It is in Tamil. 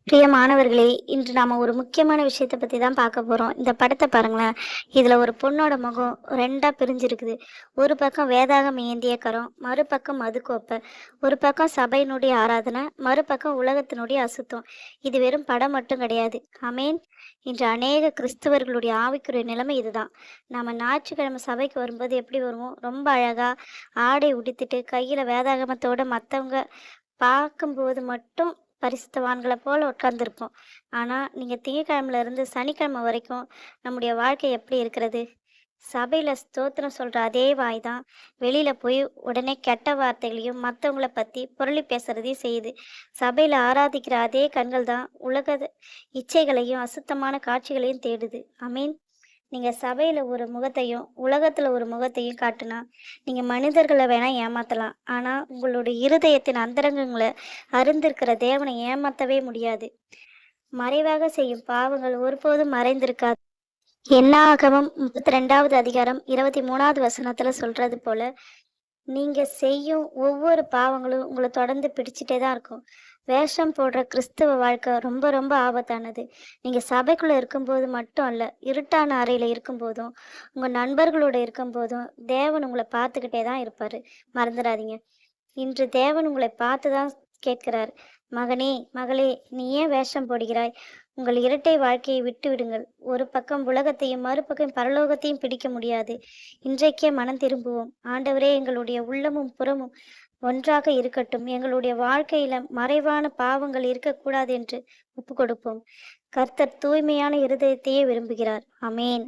பிரியமானவர்களே, இன்று நாம ஒரு முக்கியமான விஷயத்த பத்தி தான் பார்க்க போறோம். இந்த படத்த பாருங்களேன். இதுல ஒரு பொண்ணோட முகம் 2ஆ பிரிஞ்சிருக்குது. ஒரு பக்கம் வேதாகம் ஏந்திய கரம், மறுபக்கம் மதுக்கோப்பை. ஒரு பக்கம் சபையினுடைய ஆராதனை, மறுபக்கம் உலகத்தினுடைய அசுத்தம். இது வெறும் படம் மட்டும் கிடையாது. ஆமென். இன்று அநேக கிறிஸ்தவர்களுடைய ஆவிக்குரிய நிலைமை இதுதான். நாம ஞாயிற்றுக்கிழமை சபைக்கு வரும்போது எப்படி வருவோம்? ரொம்ப அழகா ஆடை உடுத்திட்டு, கையில வேதாகமத்தோட மத்தவங்க பார்க்கும்போது மட்டும் பரிசுத்தவான்கள போல உட்கார்ந்திருப்போம். ஆனா, நீங்க திங்கட்கிழமையில இருந்து சனிக்கிழமை வரைக்கும் நம்முடைய வாழ்க்கை எப்படி இருக்கிறது? சபையில ஸ்தோத்திரம் சொல்ற அதே வாய் தான் வெளியில போய் உடனே கெட்ட வார்த்தைகளையும் மத்தவங்கள பத்தி புரளி பேசுறதையும் செய்யுது. சபையில ஆராதிக்கிற அதே கண்கள் தான் உலக இச்சைகளையும் அசுத்தமான காட்சிகளையும் தேடுது. ஆமென். நீங்க சபையில ஒரு முகத்தையும், உலகத்துல ஒரு முகத்தையும் காட்டுனா, நீங்க மனிதர்கள வேணா ஏமாத்தலாம். ஆனா, உங்களுடைய இருதயத்தின் அந்தரங்கங்கள அறிந்திருக்கிற தேவனை ஏமாத்தவே முடியாது. மறைவாக செய்யும் பாவங்கள் ஒருபோதும் மறைந்திருக்காது. என்னாகமம் 32வது அதிகாரம் 23வது வசனத்துல சொல்றது போல, நீங்க செய்யும் ஒவ்வொரு பாவங்களும் உங்கள தொடர்ந்து பிடிச்சிட்டே தான் இருக்கும். வேஷம் போடுற கிறிஸ்தவ வாழ்க்கை ரொம்ப ரொம்ப ஆபத்தானது. நீங்க சபைக்குள்ள இருக்கும்போது மட்டும் அல்ல, இருட்டான அறையில இருக்கும்போதும், உங்க நண்பர்களோட இருக்கும்போதும், தேவன் உங்கள பார்த்துக்கிட்டே தான் இருப்பாரு. மறந்துடாதீங்க. இன்று தேவன் உங்களை பார்த்து தான் கேட்கிறார். மகனே, மகளே, நீ ஏன் வேஷம் போடுகிறாய்? உங்கள் இரட்டை வாழ்க்கையை விட்டு விடுங்கள். ஒரு பக்கம் உலகத்தையும், மறுபக்கம் பரலோகத்தையும் பிடிக்க முடியாது. இன்றைக்கே மனம் திரும்புவோம். ஆண்டவரே, எங்களுடைய உள்ளமும் புறமும் ஒன்றாக இருக்கட்டும். எங்களுடைய வாழ்க்கையில மறைவான பாவங்கள் இருக்கக்கூடாது என்று ஒப்புக் கொடுப்போம். கர்த்தர் தூய்மையான இருதயத்தையே விரும்புகிறார். ஆமென்.